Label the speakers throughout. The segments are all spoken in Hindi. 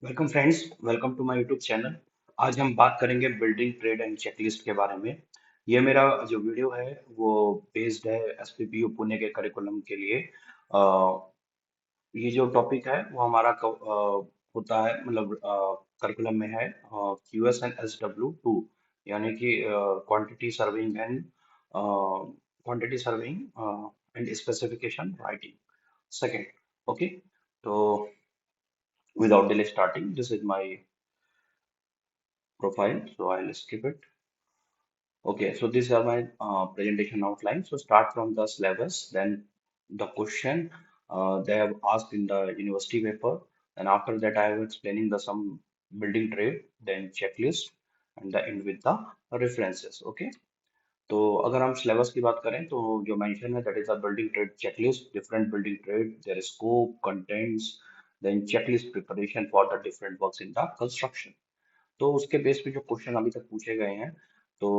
Speaker 1: Welcome friends, welcome to my YouTube channel. आज हम बात करेंगे बिल्डिंग ट्रेड एंड चेकलिस्ट के बारे में। ये मेरा जो वीडियो है वो बेस्ड है एसपीपीयू पुणे के करिकुलम के लिए। अ, ये जो टॉपिक है वो हमारा होता है मतलब करिकुलम में है क्यूएस एंड एसडब्ल्यू 2, यानी कि quantity serving and specification writing second. Okay, तो without delay starting, this is my profile, so I'll skip it. Okay, so these are my presentation outline. So start from the syllabus, then the question they have asked in the university paper, and after that I am explaining the some building trade, then checklist, and the end with the references. Okay, तो अगर हम सिलेबस की बात करें तो जो मेंशन है that is a building trade checklist, different building trade, their scope, contents, then checklist preparation for the different works in the construction. तो उसके बेस पे जो क्वेश्चन अभी तक पूछे गए हैं, तो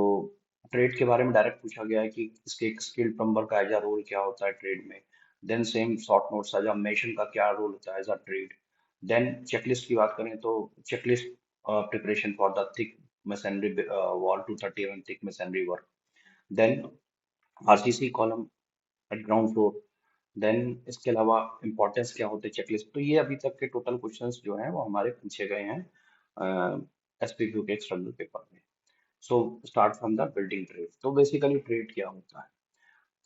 Speaker 1: ट्रेड के बारे में डायरेक्ट पूछा गया है कि इसके एक स्किल्ड प्लम्बर का एज अ रोल क्या होता है ट्रेड में। Then same short notes as a mason का क्या रोल होता है as a trade. Then checklist की बात करें तो checklist preparation for the thick masonry wall 230 mm thick masonry work. Then RCC column at ground floor. Then इसके अलावा इंपॉर्टेंस क्या होते हैं चेकलिस्ट। तो ये अभी तक के टोटल क्वेश्चंस जो हैं वो हमारे पूछे गए हैं एसपीक्यू के एक्सटर्नल पेपर में। So start from the building trade. तो बेसिकली ट्रेड क्या होता है,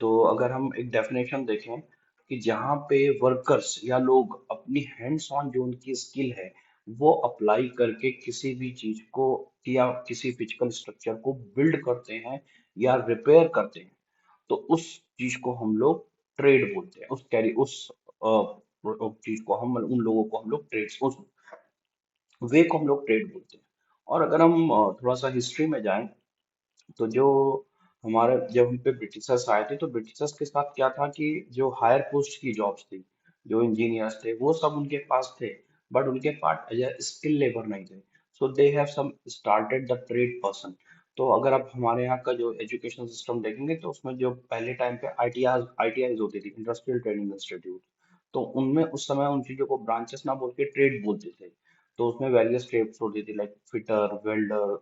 Speaker 1: तो अगर हम एक डेफिनेशन देखें कि जहाँ पे वर्कर्स या लोग अपनी हैंड्स ऑन जो उनकी स्किल है वो अप्लाई करके किसी भी चीज को या किसी फिजिकल स्ट्रक्चर को बिल्ड करते हैं या रिपेयर करते हैं, तो उस चीज को हम लोग ट्रेड बोलते हैं। उस चीज को हम उन लोगों को हम लोग ट्रेड्स उस वे को हम लोग ट्रेड बोलते हैं। और अगर हम थोड़ा सा हिस्ट्री में जाएं तो जो हमारे जब हम पे ब्रिटिशर्स आए थे तो ब्रिटिशर्स के साथ क्या था कि जो हायर पोस्ट की जॉब्स थी, जो इंजीनियर्स थे वो सब उनके पास थे, बट उनके पास एज स्किल लेबर नहीं थे। So they have some started the trade person. तो अगर आप हमारे यहाँ का जो एजुकेशन सिस्टम देखेंगे तो उसमें जो पहले टाइम पे आईटीआईज होती थी, इंडस्ट्रियल ट्रेनिंग इंस्टीट्यूट, तो उनमें उस समय उन चीजों को ब्रांचेस ना बोल के ट्रेड बोलते थे। तो उसमें वेरियस ट्रेड्स होती थी like fitter, welder,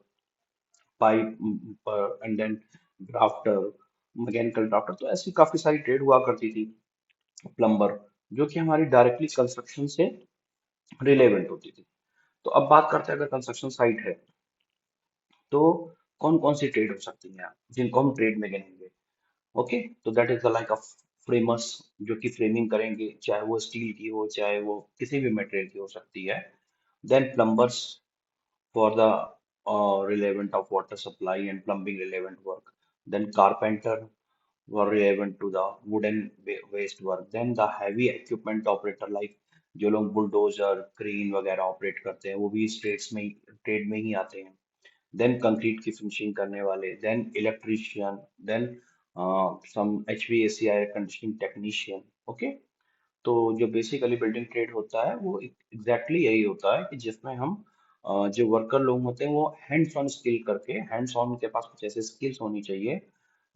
Speaker 1: pipe and then drafter, mechanical drafter. तो ऐसी काफी सारी ट्रेड हुआ करती थी। प्लम्बर, जो कि हमारी डायरेक्टली कंस्ट्रक्शन से रिलेवेंट होती थी। तो अब बात करते हैं, अगर कंस्ट्रक्शन साइट है तो कौन कौन सी ट्रेड हो सकती है जिनको हम ट्रेड में गिनेंगे। ओके, तो that is the like of framers, जो कि फ्रेमिंग करेंगे, चाहे वो स्टील की हो चाहे वो किसी भी मटेरियल की हो सकती है। Then plumbers for the relevant of water supply and plumbing relevant work. Then carpenter were relevant to the wooden waste work. Then the heavy equipment operator like जो लोग बुलडोजर क्रेन वगैरह ऑपरेट करते हैं वो भी इस ट्रेड में ही आते हैं। देन कंक्रीट की फिनिशिंग करने वाले, then electrician, then some HVAC air conditioning technician. Okay, तो जो बेसिकली बिल्डिंग ट्रेड होता है वो एग्जैक्टली यही होता है कि जिसमें हम जो वर्कर लोग होते हैं वो हैंड्स ऑन स्किल करके, हैंड्स ऑन के पास कुछ ऐसे स्किल्स होनी चाहिए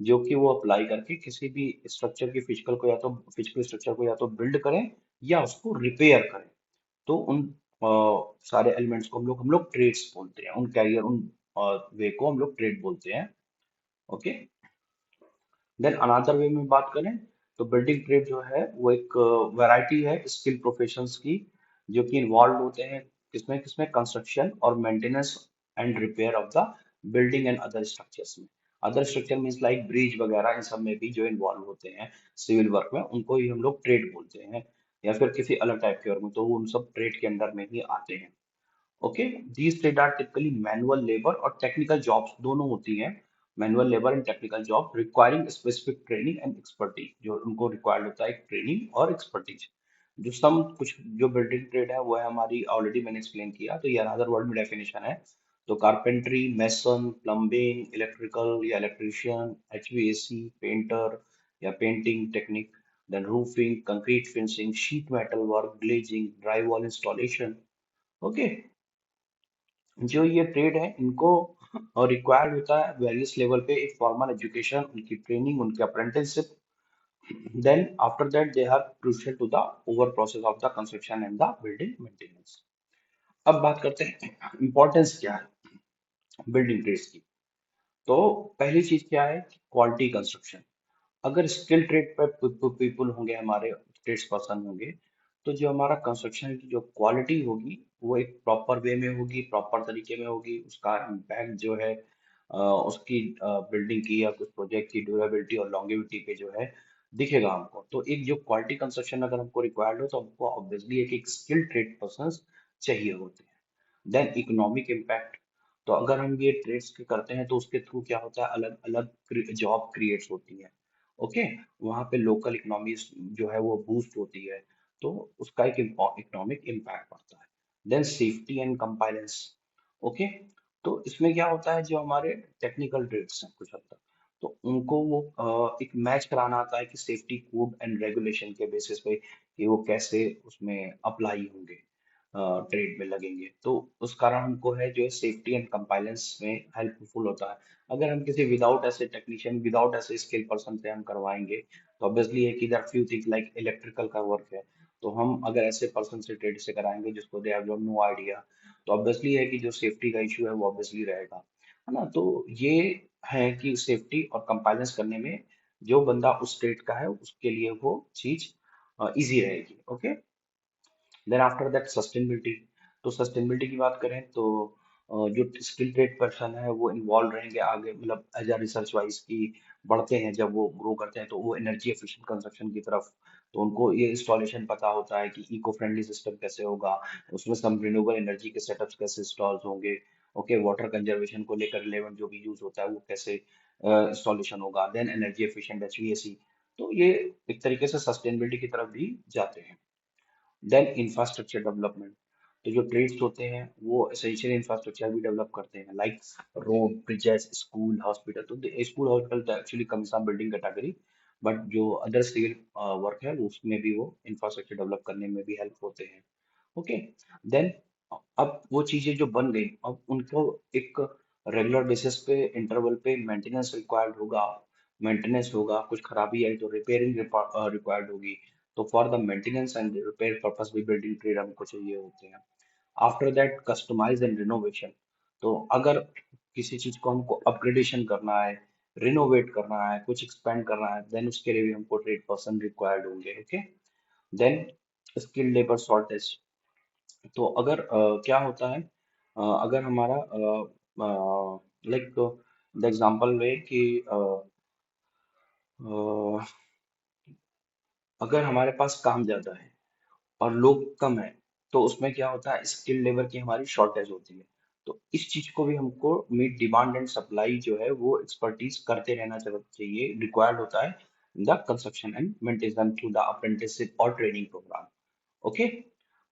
Speaker 1: जो कि वो अप्लाई करके किसी भी स्ट्रक्चर की फिजिकल स्ट्रक्चर को या तो बिल्ड करें या उसको रिपेयर करें। तो उन सारे एलिमेंट्स को हम लोग ट्रेड्स बोलते हैं, उन कैरियर उन वे को हम लोग ट्रेड बोलते हैं। ओके, देन अनदर वे में बात करें तो बिल्डिंग ट्रेड जो है वो एक वैरायटी है स्किल प्रोफेशंस की, जो कि इन्वॉल्व होते हैं किसमें किसमें कंस्ट्रक्शन और maintenance and repair of the building and other structures में। Other structure means like bridge वगैरह, इन सब में भी जो इन्वॉल्व होते हैं सिविल वर्क में उनको ही हम लोग ट्रेड बोलते हैं, या फिर किसी अलग टाइप के वर्क में, तो वो उन सब ट्रेड के अंडर में ही आते हैं। Okay, these trade are typically manual labor और technical jobs दोनों होती हैं। Manual labour and technical job requiring specific training and expertise, जो उनको रिक्वायर्ड होता है ट्रेनिंग और एक्सपर्टीज। जो सम कुछ जो बिल्डिंग ट्रेड है वो है हमारी, ऑलरेडी मैंने एक्सप्लेन किया, तो ये अनदर वर्ड में डेफिनेशन है। तो कारपेंट्री, मेसन, प्लम्बिंग, इलेक्ट्रिकल या इलेक्ट्रिशियन, एचवीएसी, पेंटर या painting technique, then roofing, concrete finishing, sheet metal work, glazing, dry wall installation. Okay, जो ये ट्रेड है इनको रिक्वायर्ड होता है वेरियस लेवल पे एक फॉर्मल एजुकेशन, उनकी ट्रेनिंग, उनकी apprenticeship. Then after that they are crucial to the over process of the construction and the building maintenance. अब बात करते हैं इंपॉर्टेंस क्या है बिल्डिंग ट्रेड्स की। तो पहली चीज क्या है, क्वालिटी कंस्ट्रक्शन। अगर स्किल ट्रेड पर पीपल होंगे, हमारे ट्रेड्स पर्सन होंगे, तो जो हमारा कंस्ट्रक्शन की जो क्वालिटी होगी वो एक प्रॉपर वे में होगी, प्रॉपर तरीके में होगी। उसका इम्पैक्ट जो है उसकी बिल्डिंग की या कुछ प्रोजेक्ट की ड्यूरेबिलिटी और लॉन्गेविटी पे जो है दिखेगा हमको। तो एक जो क्वालिटी कंस्ट्रक्शन अगर हमको रिक्वायर्ड हो तो हमको ऑब्वियसली एक स्किल ट्रेड पर्सन चाहिए होते हैं। Then economic impact. तो अगर हम ये ट्रेड्स के करते हैं तो उसके थ्रू क्या होता है, अलग अलग जॉब क्रिएट्स होती है। ओके, वहाँ पे लोकल इकोनॉमीज जो है वो बूस्ट होती है। तो उसका एक इकोनॉमिक इम्पैक्ट पड़ता है। Then safety and compliance. Okay, तो इसमें क्या होता है, जो हमारे टेक्निकल ट्रेड्स हैं कुछ हद तक, तो उनको वो एक मैच कराना आता है कि सेफ्टी कोड एंड रेगुलेशन के बेसिस पे कि वो कैसे उसमें अप्लाई होंगे, ट्रेड में लगेंगे। तो उस कारण हमको है जो है सेफ्टी एंड कंप्लायंस में हेल्पफुल होता है। अगर हम किसी विदाउट ऐसे टेक्नीशियन, विदाउट ऐसे स्किल पर्सन से हम करवाएंगे, तो ऑब्वियसली है कि there few things like electrical का वर्क है, तो हम अगर ऐसे पर्सन से ट्रेड से कराएंगे जिसको दे हैव नो आइडिया, तो ऑब्वियसली है कि जो सेफ्टी का इशू है वो ऑब्वियसली रहेगा, है ना। तो ये है कि सेफ्टी और कंप्लायंस करने में जो बंदा उस स्टेट का है उसके लिए वो चीज इजी रहेगी। Okay, then after that sustainability. तो सस्टेनेबिलिटी की बात करें तो जो स्किल ट्रेड पर्सन है वो इन्वॉल्व रहेंगे आगे, मतलब एज अ रिसर्च वाइज की बढ़ते हैं, जब वो ग्रो करते हैं तो वो एनर्जी एफिशिएंट कंस्ट्रक्शन की तरफ, तो उनको ये इंस्टॉलेशन पता होता है कि इको फ्रेंडली सिस्टम कैसे होगा, उसमें सम रिन्यूएबल एनर्जी के सेटअप्स कैसे इंस्टॉल होंगे। ओके, वाटर कंजर्वेशन को लेकर रिलेवेंट जो भी यूज होता है वो कैसे इंस्टॉलेशन होगा। Then energy efficient HVAC. तो ये एक तरीके से सस्टेनेबिलिटी की तरफ भी जाते हैं। Then infrastructure development. तो जो ट्रेड्स होते हैं वो एसेंशियल इंफ्रास्ट्रक्चर भी डेवलप करते हैं, like road, bridges, school, hospital. तो स्कूल हॉस्पिटल तो actually comes on building category, but जो अदर सिविल वर्क है उसमें भी वो इंफ्रास्ट्रक्चर डेवलप करने में भी हेल्प होते हैं। ओके, देन अब वो चीजें जो बन गई, अब उनको एक रेगुलर बेसिस पे इंटरवल पे मेंटेनेंस रिक्वायर्ड होगा। मेंटेनेंस होगा, कुछ खराबी आई तो रिपेयरिंग रिक्वायर्ड होगी। तो for the maintenance and repair purpose भी बिल्डिंग ट्रेड हमको चाहिए होते हैं। After that customise and renovation. तो अगर किसी चीज को हमको अपग्रेडेशन करना है, रिनोवेट करना है, कुछ एक्सपेंड करना है, देन उसके लिए भी हमको ट्रेड पर्सन रिक्वायर्ड होंगे। Okay, then skill labour shortage. तो अगर क्या होता है, अगर हमारा लाइक द एग्जांपल वे कि अ, अगर हमारे पास काम ज्यादा है और लोग कम है, तो उसमें क्या होता है, स्किल लेबर की हमारी शॉर्टेज होती है। तो इस चीज को भी हमको मीट डिमांड एंड सप्लाई जो है वो एक्सपर्टीज करते रहना चाहिए, रिक्वायर्ड होता है the construction and maintenance through the apprenticeship और ट्रेनिंग प्रोग्राम। ओके,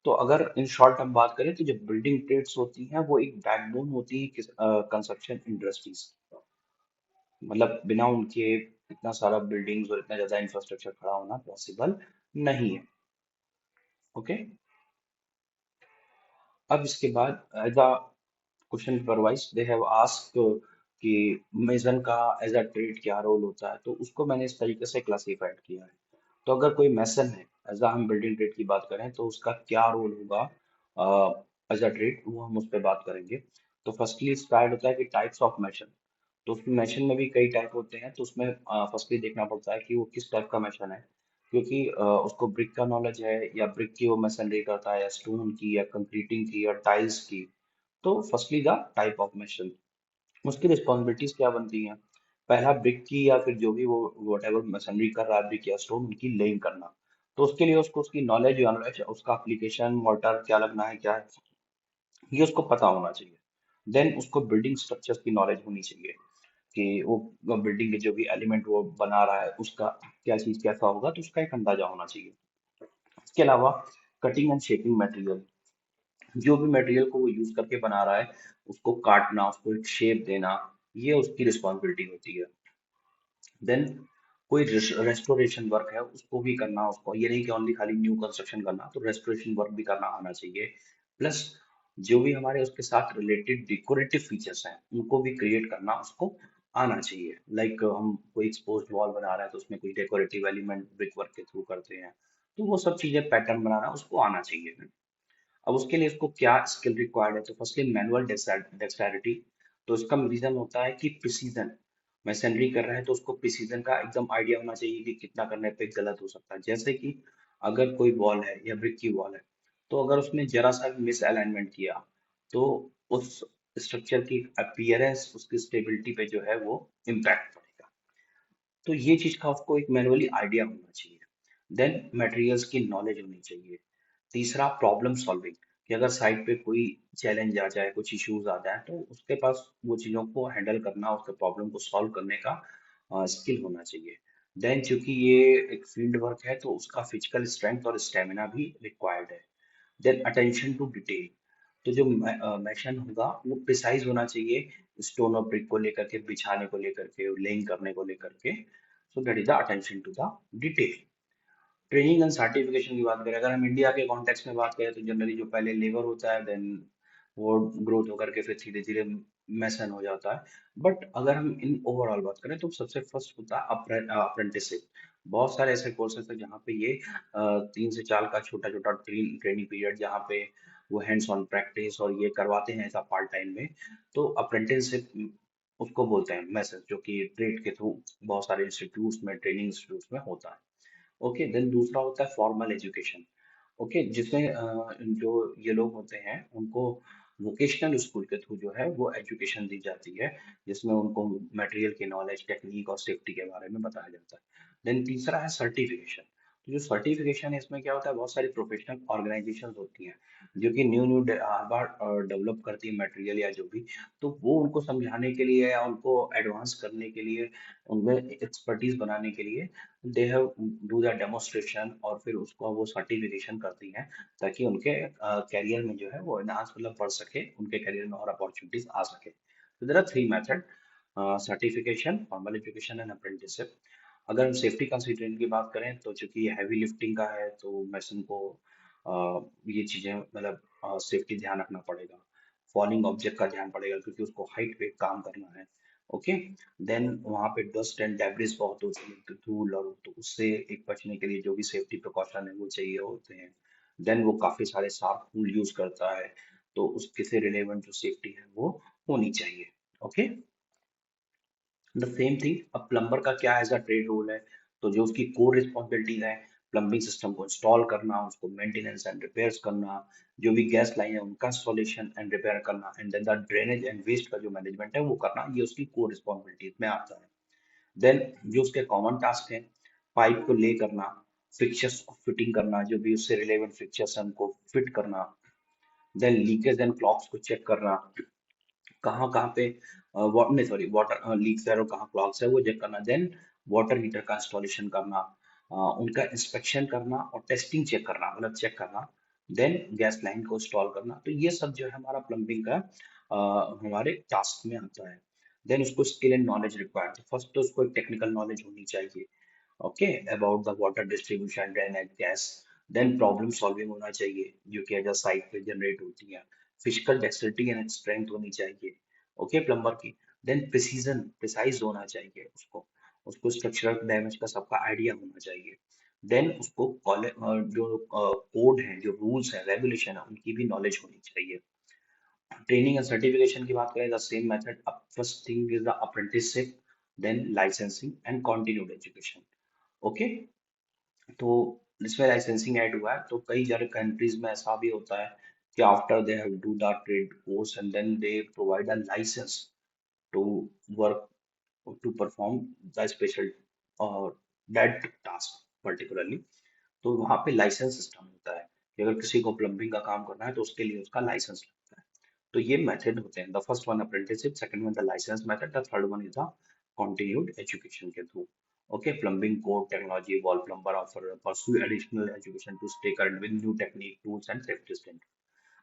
Speaker 1: तो अगर इन शॉर्ट हम बात करें तो जो बिल्डिंग ट्रेड्स होती हैं वो एक बैकबोन होती है कंस्ट्रक्शन इंडस्ट्रीज। मतलब बिना उनके इतना सारा बिल्डिंग्स और इतना ज्यादा इंफ्रास्ट्रक्चर खड़ा होना पॉसिबल नहीं है। ओके, अब इसके बाद as a question paperwise they have asked कि मेसन का एज अ ट्रेड क्या रोल होता है, तो उसको मैंने इस तरीके से क्लासिफाइड किया है। तो अगर कोई मैसन है, एज अ हम बिल्डिंग ट्रेड की बात करें तो उसका क्या रोल होगा एज अ ट्रेड, वो हम उस पर बात करेंगे। तो फर्स्टली स्टार्ट होता है कि टाइप्स ऑफ मैशन। तो उसमें मैशन में भी कई टाइप होते हैं, तो उसमें फर्स्टली देखना पड़ता है कि वो किस टाइप का मैशन है, क्योंकि उसको ब्रिक का नॉलेज है या ब्रिक की वो मैसनरी करता है या स्टोन की या कंक्रीटिंग की या टाइल्स की। तो firstly the type of machine, उसकी रिस्पॉन्सिबिलिटीज क्या बनती हैं। पहला, ब्रिक की या फिर जो भी वो वट एवर मशीनरी कर रहा है, ब्रिक या स्टोन, उनकी लेइंग करना। तो उसके लिए उसको उसकी नॉलेज, नॉलेज उसका एप्लीकेशन, मोर्टार क्या लगना है, क्या है, ये उसको पता होना चाहिए। देन उसको बिल्डिंग स्ट्रक्चर्स की नॉलेज होनी चाहिए कि वो बिल्डिंग के जो भी एलिमेंट वो बना रहा है उसका क्या चीज कैसा होगा, तो उसका एक अंदाजा होना चाहिए। इसके अलावा कटिंग एंड शेपिंग मटेरियल, जो भी मटेरियल को वो यूज करके बना रहा है उसको काटना, उसको एक शेप देना, ये उसकी रिस्पॉन्सिबिलिटी होती है। देन कोई रेस्टोरेशन वर्क है उसको भी करना, उसको ये नहीं कि ओनली खाली न्यू कंस्ट्रक्शन करना, तो रेस्टोरेशन वर्क भी करना आना चाहिए। प्लस जो भी हमारे उसके साथ रिलेटेड डेकोरेटिव फीचर्स हैं उनको भी क्रिएट करना उसको आना चाहिए। लाइक हम कोई एक्सपोज्ड वॉल बना रहे हैं तो उसमें कोई डेकोरेटिव एलिमेंट ब्रिक वर्क के थ्रू करते हैं, तो वो सब चीजें पैटर्न बनाना उसको आना चाहिए। अब उसके लिए इसको क्या स्किल रिक्वायर्ड है, तो फर्स्टली मैनुअल डेक्सटैरिटी। तो इसका रीजन होता है कि प्रिसीजन, मैसनरी कर रहा है तो उसको प्रिसीजन का एकदम आइडिया होना चाहिए कि कितना करने पे गलत हो सकता है। जैसे कि अगर कोई वॉल है या ब्रिक की वॉल है, तो अगर उसने जरा सा मिस अलाइनमेंट किया, तो उस स्ट्रक्चर की अपीयरेंस, उसकी स्टेबिलिटी पे जो है वो इम्पैक्ट पड़ेगा। तो ये चीज का आपको एक मैनुअली आइडिया होना चाहिए। देन मटेरियल्स की नॉलेज होनी चाहिए। तीसरा प्रॉब्लम सॉल्विंग, कि अगर साइट पे कोई चैलेंज आ जाए, कुछ इश्यूज आ जाए, तो उसके पास वो चीजों को हैंडल करना, उसके प्रॉब्लम को सॉल्व करने का स्किल होना चाहिए। देन चूंकि ये एक फील्ड वर्क है, तो उसका फिजिकल स्ट्रेंथ और स्टेमिना भी रिक्वायर्ड है। देन अटेंशन टू डिटेल, तो जो मैशन होगा वो प्रिसाइज होना चाहिए, स्टोन और ब्रिक को लेकर के, बिछाने को लेकर के, लेइंग करने को लेकर के। So that is the attention to the detail. Training and certification की बात करें, अगर हम इंडिया के कॉन्टेक्स्ट में बात करें, तो जनरली जो पहले लेबर होता है, देन वो ग्रोथ होकर के फिर धीरे धीरे मैसन हो जाता है। बट अगर हम इन ओवरऑल बात करें, तो सबसे फर्स्ट होता है अप्रेंटिसशिप। बहुत सारे ऐसे कोर्सेस हैं जहाँ पे ये 3 से 4 का छोटा छोटा ट्रेनिंग पीरियड, जहाँ पे वो हैंड्स ऑन प्रैक्टिस और ये करवाते हैं ऐसा पार्ट टाइम में। तो अप्रेंटिसशिप उसको बोलते हैं मैसेज, जो कि ट्रेड के थ्रू बहुत सारे इंस्टीट्यूट्स में, ट्रेनिंग इंस्टीट्यूट्स में होता है। ओके, देन दूसरा होता है फॉर्मल एजुकेशन। ओके, जिसमें जो ये लोग होते हैं उनको वोकेशनल स्कूल के थ्रू जो है वो एजुकेशन दी जाती है, जिसमें उनको मटेरियल की नॉलेज, टेक्निक और सेफ्टी के बारे में बताया जाता है। देन तीसरा है सर्टिफिकेशन। तो जो सर्टिफिकेशन है, इसमें क्या होता है, बहुत सारी प्रोफेशनल ऑर्गेनाइजेशंस होती हैं जो कि न्यू न्यू हर बार डेवलप करती है मटेरियल या जो भी। तो वो उनको समझाने के लिए या उनको एडवांस करने के लिए, उनमें एक्सपर्टीज बनाने के लिए, दे हैव डू द डेमोन्स्ट्रेशन और फिर उसको वो सर्टिफिकेशन करती हैं, ताकि उनके करियर में जो है वो एनहांस, मतलब बढ़ सके, उनके करियर में और अपॉर्चुनिटीज आ सके। तो there are 3 method: certification, formal education and apprenticeship. अगर हम सेफ्टी कंसिडरेशन की बात करें, तो चूंकि ये हैवी लिफ्टिंग का है, तो मैसन को ये चीजें, मतलब सेफ्टी ध्यान रखना पड़ेगा। फॉलिंग ऑब्जेक्ट का ध्यान पड़ेगा, क्योंकि उसको हाइट पे काम करना है। ओके, देन वहाँ पे डस्ट एंड डेब्रिस बहुत होती है, तो धूल, और तो उससे एक बचने के लिए जो भी सेफ्टी प्रिकॉशन है वो चाहिए होते हैं। देन वो काफी सारे शार्प टूल यूज करता है, तो उसके से रिलेवेंट जो सेफ्टी है वो होनी चाहिए। ओके, द सेम थिंग, अब प्लम्बर का क्या एज अ ट्रेड रोल है, तो जो उसकी कोर रिस्पॉन्सिबिलिटीज है, प्लम्बिंग सिस्टम को इंस्टॉल करना, उसको मेंटेनेंस एंड रिपेयर्स करना, जो भी गैस लाइन है उनका इंस्टॉलेशन एंड रिपेयर करना, and then the drainage and waste का जो मैनेजमेंट है वो करना, ये उसकी कोर रिस्पॉन्सिबिलिटीज में आता है। देन जो उसके कॉमन टास्क है, पाइप को ले करना, फिक्चर्स को फिटिंग करना, जो भी उससे रिलेवेंट फिक्चर्स हैं उनको फिट करना, देन लीकेज एंड क्लॉग्स को चेक करना, कहाँ कहाँ पे नहीं सॉरी, वाटर लीक्स है और कहाँ क्लॉग्स है वो चेक करना, देन वाटर हीटर का इंस्टॉलेशन करना, उनका इंस्पेक्शन करना और टेस्टिंग चेक करना, मतलब चेक करना, देन गैस लाइन को इंस्टॉल करना। तो ये सब जो है हमारा प्लम्बिंग का हमारे टास्क में आता है। देन उसको स्किल एंड नॉलेज रिक्वायर्ड, तो फर्स्ट तो उसको एक टेक्निकल नॉलेज होनी चाहिए, okay, about the water distribution, drainage, gas. Then problem solving होना चाहिए, जो कि एज साइट पे जनरेट होती है। फिजिकल डेक्सिलिटी एंड स्ट्रेंथ होनी चाहिए, ओके, प्लम्बर की। देन प्रिसीजन, प्रिसाइज होना चाहिए उसको, उसको स्ट्रक्चरल डैमेज का सबका आइडिया होना चाहिए। देन उसको जो कोड है, जो रूल्स है, रेगुलेशन है, उनकी भी नॉलेज होनी चाहिए। ट्रेनिंग एंड सर्टिफिकेशन की बात करें, the same method. First thing is the apprenticeship, then licensing and continued education. Okay, तो इसमें लाइसेंसिंग ऐड हुआ है, तो कई सारे कंट्रीज में ऐसा भी होता है कि after they have do the trade course and then they provide a licence to work, to perform the special और दैट टास्क पर्टिकुलरली। तो वहाँ पे लाइसेंस सिस्टम होता है कि अगर किसी को प्लम्बिंग का काम करना है, तो उसके लिए उसका लाइसेंस लगता है। तो ये मेथड होते हैं, the first one apprenticeship, second one the licence method, the third one is the continued education के through. Okay, plumbing core technology, wall plumber offer pursue additional education to stay current with new technique, tools and safety standards.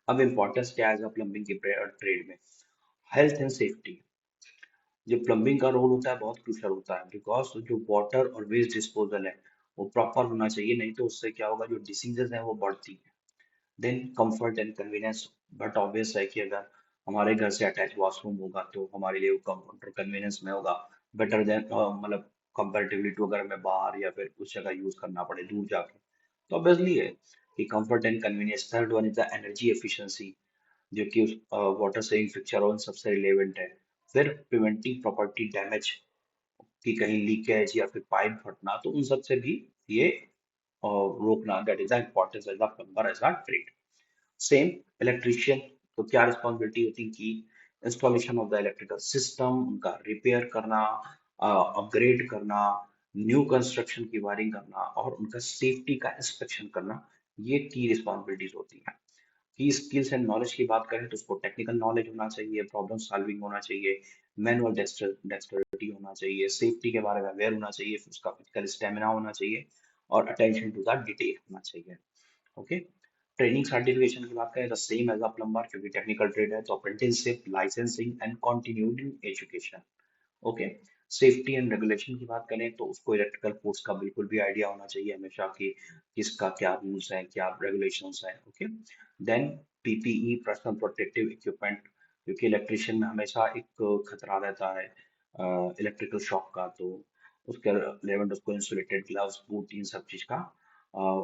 Speaker 1: अब इम्पोर्टेंस क्या है प्लम्बिंग की ट्रेड में? Health and safety. जो प्लम्बिंग का रोल होता है बहुत क्रूशियल होता है, बिकॉज जो वाटर और वेस्ट डिस्पोजल है वो प्रॉपर होना चाहिए, नहीं तो उससे क्या होगा, जो डिसीजेज हैं वो बढ़ती है। Then comfort and convenience, but obvious है कि अगर हमारे घर से अटैच वॉशरूम होगा, तो हमारे लिए कंफर्ट और कन्वीनियंस में होगा, बेटर देन, मतलब कंपैरेटिवली टू अगर हमें बाहर या फिर कुछ जगह यूज करना पड़े दूर जाके, तो ऑब्वियसली है कि comfort and convenience. Third one is the energy efficiency, जो कि वाटर सेविंग फिक्चर और सबसे रिलेवेंट है। फिर प्रिवेंटिंग प्रॉपर्टी डैमेज, कि कहीं लीकेज या फिर पाइप फटना, तो उन सब से भी ये रोकना, that is the importance as the plumber as a trade. Same electrician, तो क्या रिस्पॉन्सिबिलिटी होती है कि installation of the electrical system, उनका रिपेयर करना, अपग्रेड करना, न्यू कंस्ट्रक्शन की वायरिंग करना और उनका सेफ्टी का इंस्पेक्शन करना, ये की रिस्पॉन्सिबिलिटीज होती हैं। की स्किल्स एंड नॉलेज की बात करें तो उसको टेक्निकल नॉलेज होना चाहिए, प्रॉब्लम सॉल्विंग होना चाहिए, मैनुअल डेक्सटरिटी होना चाहिए, सेफ्टी के बारे में अवेयर होना चाहिए, फिर उसका फिजिकल स्टेमिना होना चाहिए और अटेंशन टू द डिटेल होना चाहिए। ओके। ट्रेनिंग सर्टिफिकेशन की बात करें तो सेम एज अ प्लम्बर, क्योंकि टेक्निकल ट्रेड है तो apprenticeship, licensing and continued education. Okay. Safety and regulation की बात करें तो उसको इलेक्ट्रिकल कोर्स का बिल्कुल भी आइडिया होना चाहिए हमेशा कि किसका क्या रूल्स है, क्या रेगुलेशंस है। Okay. Then PPE, personal protective equipment, क्योंकि इलेक्ट्रिशियन में हमेशा एक खतरा रहता है इलेक्ट्रिकल शॉक का, तो उसके रिलेवेंट उसको इंसुलेटेड ग्लव्स, बूट, इन सब चीज का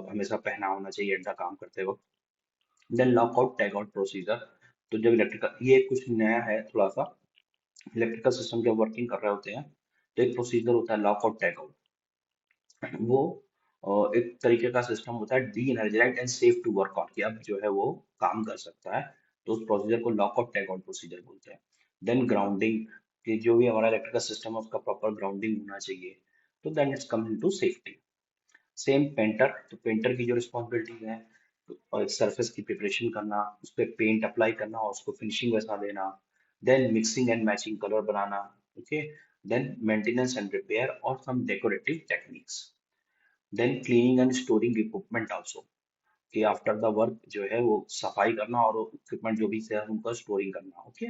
Speaker 1: हमेशा पहना होना चाहिए एट द काम करते वक्त। Then lockout tag out procedure, तो जब इलेक्ट्रिकल, ये कुछ नया है थोड़ा सा, इलेक्ट्रिकल सिस्टम जब वर्किंग कर रहे होते हैं तो एक प्रोसीजर होता है लॉकआउट टैग आउट। वो एक तरीके का सिस्टम होता है de-energise and safe to work on, कि अब जो है वो काम कर सकता है, तो उस प्रोसीजर को लॉकआउट टैग आउट प्रोसीजर बोलते हैं। देन ग्राउंडिंग, कि जो भी हमारा इलेक्ट्रिकल सिस्टम है उसका प्रॉपर ग्राउंडिंग होना चाहिए, तो then it's come into safety. Same painter, तो पेंटर की जो रिस्पॉन्सिबिलिटी है, तो और एक सरफेस की प्रिपरेशन करना, उस पर पेंट अप्लाई करना और उसको फिनिशिंग वैसा देना, then mixing and matching colour बनाना। Okay. Then maintenance and repair और some decorative techniques. Then cleaning and storing equipment also, कि आफ्टर द वर्क जो है वो सफाई करना और इक्विपमेंट जो भी है उनका स्टोरिंग करना। ओके।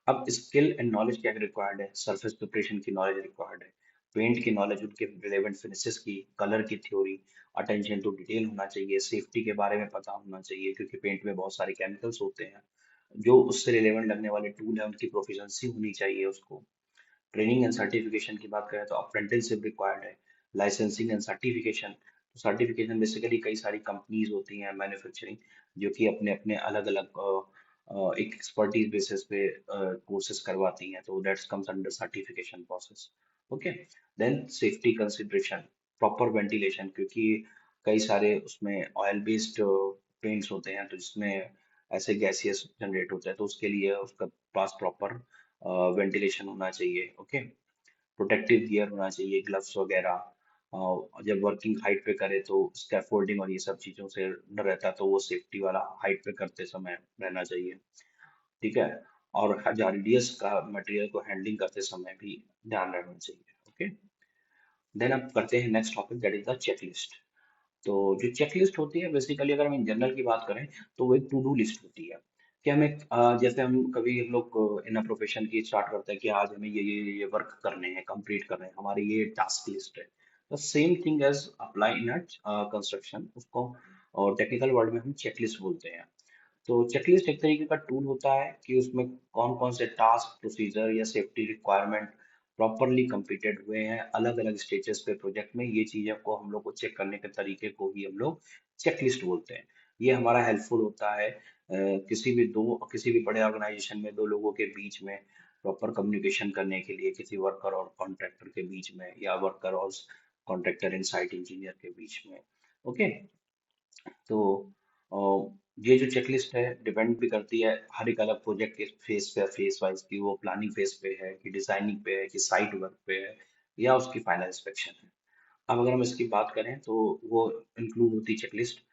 Speaker 1: अब स्किल एंड नॉलेज क्या रिक्वायर्ड है, सरफेस प्रिपरेशन की नॉलेज रिक्वायर्ड है, पेंट की नॉलेज, उनके रिलेवेंट फिनिशेस की, कलर की थ्योरी, अटेंशन टू डिटेल होना चाहिए, सेफ्टी के बारे में पता होना चाहिए क्योंकि पेंट में बहुत सारे केमिकल्स होते हैं, जो उससे रिलेवेंट लगने वाले टूल है उनकी प्रोफिशिएंसी होनी चाहिए उसको। ट्रेनिंग एंड सर्टिफिकेशन की बात करें तो अप्रेंटिसशिप रिक्वायर्ड है, लाइसेंसिंग एंड सर्टिफिकेशन, तो सर्टिफिकेशन बेसिकली कई सारी कंपनीज होती हैं मैन्युफैक्चरिंग, जो कि अपने अपने अलग अलग एक एक्सपर्टीज बेसिस पे कोर्सेज करवाती हैं, तो that's comes under certification process. Okay. Then safety consideration, proper ventilation, क्योंकि कई सारे उसमें ऑयल बेस्ड पेंट्स होते हैं तो जिसमें ऐसे गैसियस जनरेट होते हैं, तो उसके लिए उसका पास प्रॉपर वेंटिलेशन होना चाहिए। ओके। प्रोटेक्टिव गियर होना चाहिए, ग्लव्स वगैरह, जब वर्किंग हाइट पे करे तो स्कैफोल्डिंग और ये सब चीजों से डर रहता है, तो वो सेफ्टी वाला हाइट पे करते समय रहना चाहिए। ठीक है। और हजार्डियस का मटेरियल को हैंडलिंग करते समय भी ध्यान रखना चाहिए। ओके। देन अब करते हैं next topic, that is the checklist. तो जो चेकलिस्ट होती है बेसिकली, अगर हम इन जनरल की बात करें तो वो एक टू डू लिस्ट होती है, कि हमें जैसे हम कभी हम लोग इन अ प्रोफेशन की स्टार्ट करते हैं कि आज हमें ये वर्क करने हैं, कंप्लीट करने हैं, हमारी ये टास्क लिस्ट है। The same thing as apply in construction, उसको और टेक्निकल वर्ड में हम चेकलिस्ट बोलते हैं। तो चेकलिस्ट एक तरीके का टूल होता है कि उसमें कौन कौन से टास्क, प्रोसीजर या सेफ्टी रिक्वायरमेंट प्रॉपरली कंप्लीटेड हुए हैं अलग अलग स्टेजेस पे प्रोजेक्ट में, ये चीजें को हम लोग को चेक करने के तरीके को ही हम लोग चेकलिस्ट बोलते हैं। ये हमारा हेल्पफुल होता है किसी भी बड़े ऑर्गेनाइजेशन में दो लोगों के बीच में प्रॉपर कम्युनिकेशन करने के लिए, किसी वर्कर और कॉन्ट्रैक्टर के बीच में, या वर्कर और कॉन्ट्रैक्टर एंड साइट इंजीनियर के बीच में। ओके। तो अ, ये जो चेकलिस्ट है डिपेंड भी करती है हर एक अलग प्रोजेक्ट के फेस पे, फेस वाइज, की वो प्लानिंग फेस पे है, कि डिजाइनिंग पे है, कि साइट वर्क पे है, या उसकी फाइनल इंस्पेक्शन है। अब अगर हम इसकी बात करें तो वो इंक्लूड होती है चेकलिस्ट,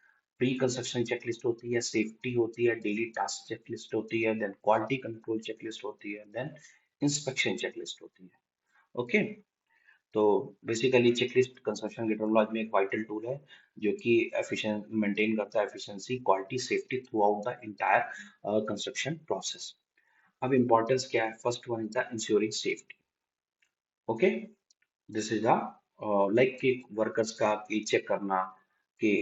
Speaker 1: प्री कंस्ट्रक्शन चेकलिस्ट होती है, सेफ्टी होती है, डेली टास्क चेकलिस्ट होती है, देन क्वालिटी कंट्रोल चेकलिस्ट होती है, देन इंस्पेक्शन चेकलिस्ट होती है। ओके। तो बेसिकली चेकलिस्ट कंस्ट्रक्शन की टेक्नोलॉजी में एक वाइटल टूल है, जो कि एफिशिएंट मेंटेन करता है efficiency, quality, safety through out the entire construction process. अब इम्पोर्टेंस क्या है, first one is the ensuring safety. Okay. This is the like कि वर्कर्स का कि चेक करना कि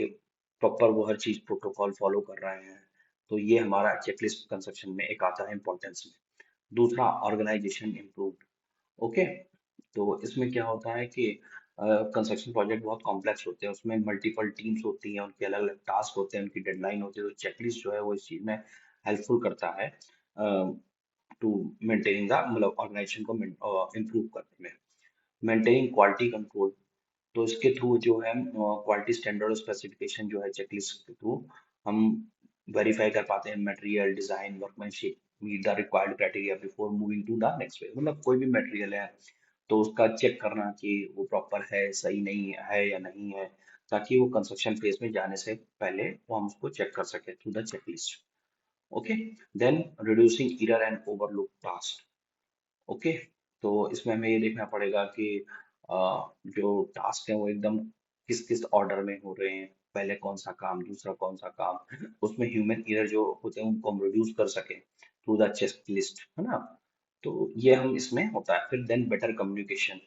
Speaker 1: प्रॉपर वो हर चीज प्रोटोकॉल फॉलो कर रहे हैं, तो ये हमारा चेकलिस्ट कंस्ट्रक्शन में एक आता है इम्पोर्टेंस में। दूसरा, ऑर्गेनाइजेशन इम्प्रूव। ओके। तो इसमें क्या होता है कि कंस्ट्रक्शन प्रोजेक्ट बहुत कॉम्प्लेक्स होते हैं, उसमें मल्टीपल टीम्स होती हैं, उनके अलग अलग टास्क होते हैं, उनकी डेडलाइन होती है, तो चेकलिस्ट जो है वो इस चीज में हेल्पफुल करता है टू मेंटेनिंग द मतलब ऑर्गेनाइजेशन को इम्प्रूव करने में। मेंटेनिंग क्वालिटी कंट्रोल, तो इसके थ्रू जो है क्वालिटी स्टैंडर्ड और स्पेसिफिकेशन जो है चेकलिस्ट के थ्रू हम वेरीफाई कर पाते हैं material design workmanship meet the required criteria before moving to the next phase. मतलब कोई भी मटेरियल है तो उसका चेक करना कि वो प्रॉपर है सही नहीं है या नहीं है, ताकि वो कंस्ट्रक्शन फेज में जाने से पहले वो हम उसको चेक कर सके through the checklist. Okay, then reducing error and overlook task. Okay, तो इसमें हमें ये देखना पड़ेगा कि जो टास्क है वो एकदम किस किस ऑर्डर में हो रहे हैं, पहले कौन सा काम दूसरा कौन सा काम, उसमें ह्यूमन एरर जो होते हैं उनको हम रिड्यूस कर सके थ्रू द चेक लिस्ट, है ना। तो ये हम इसमें होता है। फिर देन बेटर कम्युनिकेशन,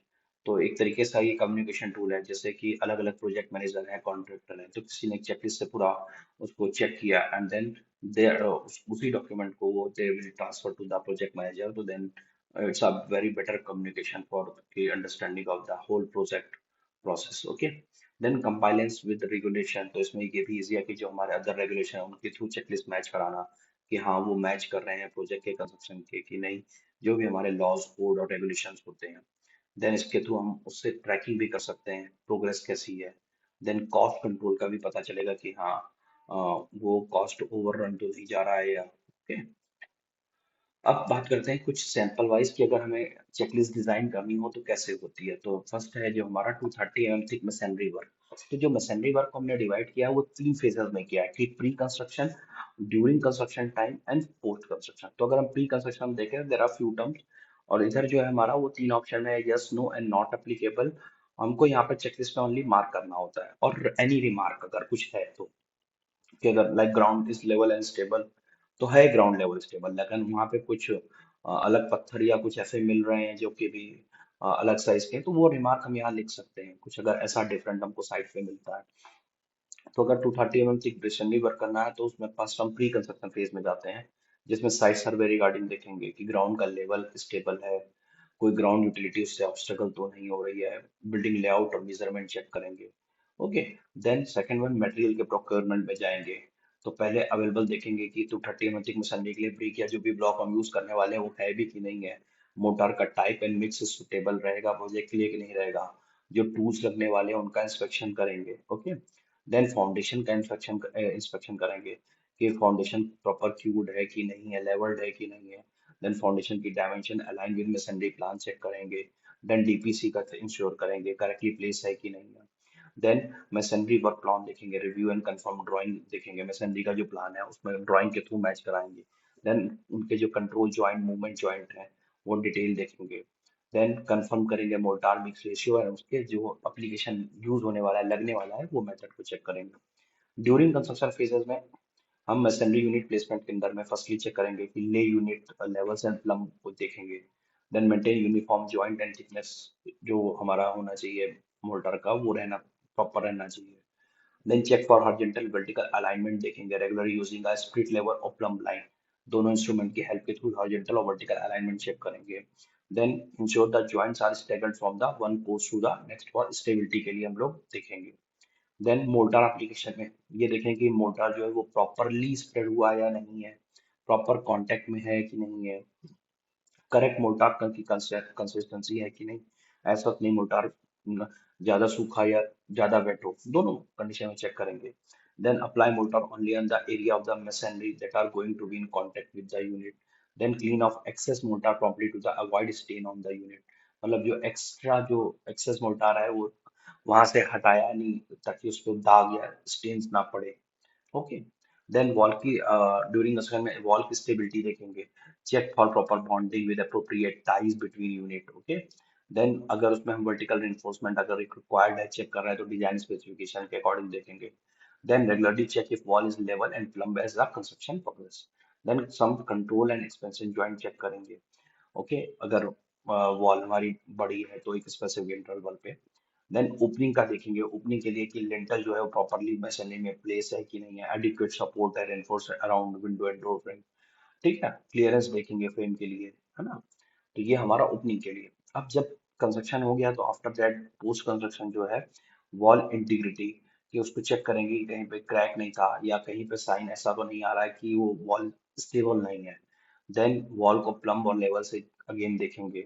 Speaker 1: तो एक तरीके से ये कम्युनिकेशन टूल है, जैसे कि अलग अलग प्रोजेक्ट मैनेजर है कॉन्ट्रैक्टर है, तो किसी ने चेकलिस्ट से पूरा उसको चेक किया एंड देन दे उसी डॉक्यूमेंट को वो they will transfer to the project manager, तो then it's a very better communication for the understanding of the whole project process. Okay, then compliance with the regulation, तो इसमें ये भी easy है कि जो हमारे अदर रेगुलेशन है उनके थ्रू चेकलिस्ट मैच कराना कि हाँ वो मैच कर रहे हैं प्रोजेक्ट के कंस्ट्रक्शन के कि नहीं, जो भी हमारे लॉज कोड और रेगुलेशंस होते हैं। देन इसके थ्रू हम उससे ट्रैकिंग भी कर सकते हैं प्रोग्रेस कैसी है। देन कॉस्ट कंट्रोल का भी पता चलेगा कि हाँ वो कॉस्ट ओवररन तो नहीं जा रहा है या ओके। अब बात करते हैं कुछ सैंपल वाइज कि अगर हमें चेकलिस्ट डिजाइन करनी हो तो कैसे होती है। तो फर्स्ट है जो हमारा 230 थिक मसनरी वर्क। तो जो मसनरी वर्क को हमने डिवाइड किया है वो तीन फेजेस में किया है कि pre construction, during construction time and post construction. तो अगर हम प्री कंस्ट्रक्शन देखें देर आर फ्यू टर्म्स, और इधर जो है हमारा वो तीन ऑप्शन है yes no and not applicable. हमको यहाँ पर चेकलिस्ट में ओनली मार्क करना होता है और एनी रिमार्क अगर कुछ है तो, कि अगर like ground is level and stable, तो है ग्राउंड लेवल स्टेबल, लेकिन वहाँ पे कुछ अलग पत्थर या कुछ ऐसे मिल रहे हैं जो कि भी अलग साइज के हैं, तो वो रिमार्क हम यहाँ लिख सकते हैं कुछ अगर ऐसा डिफरेंट हमको साइट पे मिलता है। तो अगर 230 तक ब्रिसनली वर्क करना है तो उसमें फर्स्ट हम प्री कंस्ट्रक्शन फेज में जाते हैं, जिसमें साइट सर्वे रिगार्डिंग देखेंगे कि ग्राउंड का लेवल स्टेबल है, कोई ग्राउंड यूटिलिटी उससे ऑब्स्टेकल तो नहीं हो रही है, बिल्डिंग लेआउट और मेजरमेंट चेक करेंगे। Okay, then second one material के प्रोक्योरमेंट में जाएंगे। तो पहले अवेलेबल देखेंगे कि 230 तक मशीनरी के लिए ब्रिक या जो भी ब्लॉक हम यूज करने वाले हैं वो है भी कि नहीं है, मोटार का टाइप एंड मिक्स सुटेबल रहेगा प्रोजेक्ट के लिए कि नहीं रहेगा, जो टूल्स लगने वाले हैं उनका इंस्पेक्शन करेंगे। ओके, देन फाउंडेशन का इंस्पेक्शन करेंगे कि फाउंडेशन प्रॉपर क्यूड है कि नहीं है, लेवल्ड है कि नहीं है। देन फाउंडेशन की dimension align with masonry plan check करेंगे। देन डीपीसी का इंश्योर करेंगे करेक्टली प्लेस है कि नहीं है। देन मैसनरी वर्क प्लान देखेंगे, रिव्यू एंड कंफर्म ड्राइंग देखेंगे, मैसनरी का जो प्लान है उसमें ड्राइंग के थ्रू मैच कराएंगे। देन उनके जो कंट्रोल जॉइंट मूवमेंट जॉइंट है वो डिटेल देखेंगे। देन कंफर्म करेंगे मोर्टार मिक्स रेशियो है उसके जो एप्लीकेशन यूज होने वाला है लगने वाला है वो मेथड को चेक करेंगे। ड्यूरिंग कंस्ट्रक्शन फेजेस में हम मशीनरी यूनिट प्लेसमेंट के अंदर में फर्स्टली चेक करेंगे कि ले यूनिट लेवल्स एंड प्लम को देखेंगे। Then maintain uniform joint and thickness, जो हमारा होना चाहिए मोर्टार का वो रहना प्रॉपर रहना चाहिए। Then check for horizontal vertical alignment देखेंगे, regular using a split level और प्लम लाइन, दोनों इंस्ट्रूमेंट की हेल्प के थ्रू हॉरिजॉन्टल और वर्टिकल अलाइनमेंट चेक करेंगे। Then ensure the joints are staggered from the one post to the next for stability के लिए हम लोग देखेंगे। देन मोर्टार एप्लीकेशन में ये देखें कि मोर्टार जो है वो प्रॉपरली स्प्रेड हुआ है या नहीं है, प्रॉपर कांटेक्ट में है कि नहीं है, करेक्ट मोर्टार की कंसिस्टेंसी है कि नहीं, ऐसा तो नहीं मोर्टार ज्यादा सूखा या ज्यादा वेट हो, दोनों कंडीशन में चेक करेंगे। Then apply mortar only on the area of the machinery that are going to be in contact with the unit. Then clean off excess mortar properly to the avoid stain on the unit, मतलब जो एक्स्ट्रा जो एक्सेस मोर्टार है वो वहां से हटाया नहीं ताकि उस पर दाग या स्टेन्स ना पड़े। ओके, देन वॉल की ड्यूरिंग कंस्ट्रक्शन में वॉल की स्टेबिलिटी देखेंगे, check for proper bonding with appropriate ties between unit. Okay, then अगर उसमें हम वर्टिकल रिइंफोर्समेंट अगर रिक्वायर्ड है चेक कर रहे हैं तो डिजाइन स्पेसिफिकेशन के अकॉर्डिंग देखेंगे। Then regularly check if wall is level and plumb as the construction progress. Then some control and expansion joint check करेंगे। ओके, अगर वॉल हमारी बड़ी है तो एक स्पेसिफिक इंटरवल पे। देन ओपनिंग का देखेंगे, ओपनिंग के लिए कि लिंटल जो है वो प्रॉपरली मैसनरी में प्लेस है कि नहीं है, एडिक्वेट सपोर्ट है reinforce around window and door frame. ठीक है, क्लियरेंस देखेंगे फ्रेम के लिए, है ना। तो ये हमारा ओपनिंग के लिए। अब जब कंस्ट्रक्शन हो गया तो आफ्टर दैट पोस्ट कंस्ट्रक्शन जो है वॉल इंटीग्रिटी, कि उसको चेक करेंगे कि कहीं पे क्रैक नहीं था या कहीं पे साइन ऐसा तो नहीं आ रहा है कि वो वॉल स्टेबल नहीं है। देन वॉल को प्लम्ब और लेवल से अगेन देखेंगे,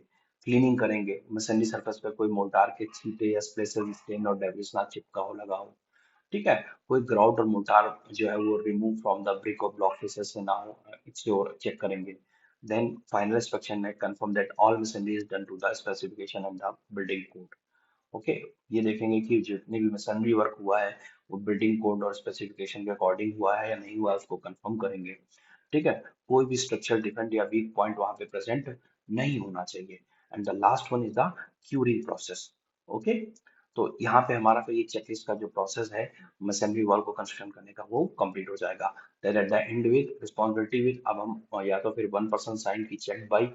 Speaker 1: क्लीनिंग करेंगे, मसनरी सरफेस पे कोई मोर्टार के छींटे या स्प्लेसेस स्टेन और डेब्रिस ना चिपका हो लगा हो। ठीक है, कोई ग्राउट और मोर्टार जो है वो रिमूव फ्रॉम द ब्रिक और ब्लॉक फेसेस से ना हो, इससे और चेक करेंगे। देन फाइनल इंस्पेक्शन में confirm that all machinery is done to the specification and the building code. Okay, ये देखेंगे कि जितने भी मशीनरी वर्क हुआ है वो बिल्डिंग कोड और स्पेसिफिकेशन के अकॉर्डिंग हुआ है या नहीं हुआ है, उसको कंफर्म करेंगे। ठीक है, कोई भी स्ट्रक्चरल डिफेक्ट या वीक पॉइंट वहां पे प्रेजेंट नहीं होना चाहिए। And the last one is the curing process. Okay, तो यहाँ पे हमारा फिर ये चेकलिस्ट का जो प्रोसेस है मसनरी वॉल को कंस्ट्रक्शन करने का वो कंप्लीट हो जाएगा। Then at the end with responsibility with, अब हम या तो फिर 1% साइन की चेक बाई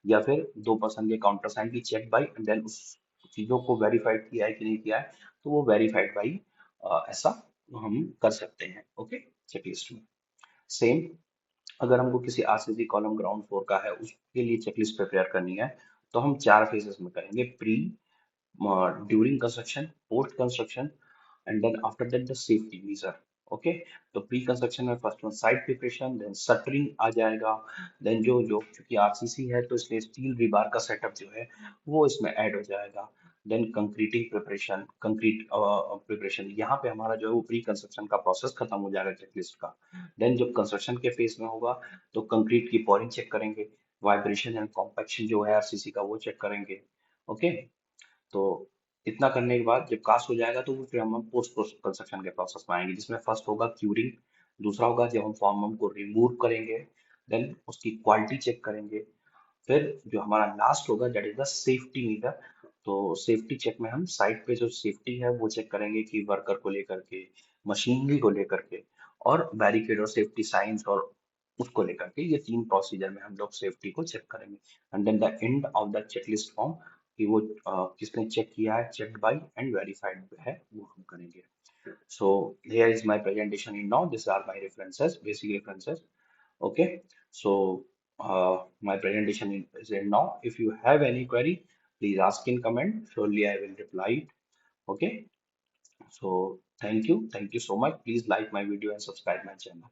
Speaker 1: या फिर 2% के काउंटर साइन की चेक बाई, एंड देन उस चीजों को वेरीफाइड किया है कि नहीं किया है, तो वो वेरीफाइड बाई ऐसा हम कर सकते हैं। ओके, चेकलिस्ट में सेम, अगर हमको किसी आरसीसी कॉलम ग्राउंड फ्लोर का है उसके लिए चेकलिस्ट प्रिपेयर करनी है तो हम 4 फेजेस में करेंगे: pre, during construction, post construction, and then after that the safety measure. Okay, तो प्री कंस्ट्रक्शन में first one site preparation, then shuttering आ जाएगा, देन जो जो क्योंकि आरसीसी है तो इसलिए स्टील रिबार का सेटअप जो है वो इसमें ऐड हो जाएगा। Then concreting preparation, concrete preparation, यहाँ पे हमारा जो है वो प्री कंस्ट्रक्शन का प्रोसेस खत्म हो जाएगा चेकलिस्ट का। देन जब कंस्ट्रक्शन के फेज में होगा तो कंक्रीट की पोरिंग चेक करेंगे, वाइब्रेशन एंड कॉम्पैक्शन जो है आरसीसी का वो चेक करेंगे। ओके, तो इतना करने के बाद जब कास्ट हो जाएगा तो फिर हम पोस्ट कंस्ट्रक्शन के प्रोसेस में आएंगे, जिसमें फर्स्ट होगा क्यूरिंग, दूसरा होगा जब हम फॉर्म को रिमूव करेंगे, देन उसकी क्वालिटी चेक करेंगे, फिर जो हमारा लास्ट होगा that is the safety meter. तो सेफ्टी चेक में हम साइट पे जो सेफ्टी है वो चेक करेंगे कि वर्कर को लेकर के, मशीनरी को लेकर के, और बैरिकेड और सेफ्टी साइंस और उसको लेकर के, ये 3 प्रोसीजर में हम लोग सेफ्टी को चेक करेंगे। And then the end of the checklist form कि वो किसने चेक किया है, चेक बाय एंड वेरीफाइड है, वो हम करेंगे। So here is my presentation in now. These are my references, basic references. Okay. So my presentation is in now. If you have any query, please ask in comment. Surely I will reply it. Okay. So thank you. Thank you so much. Please like my video and subscribe my channel.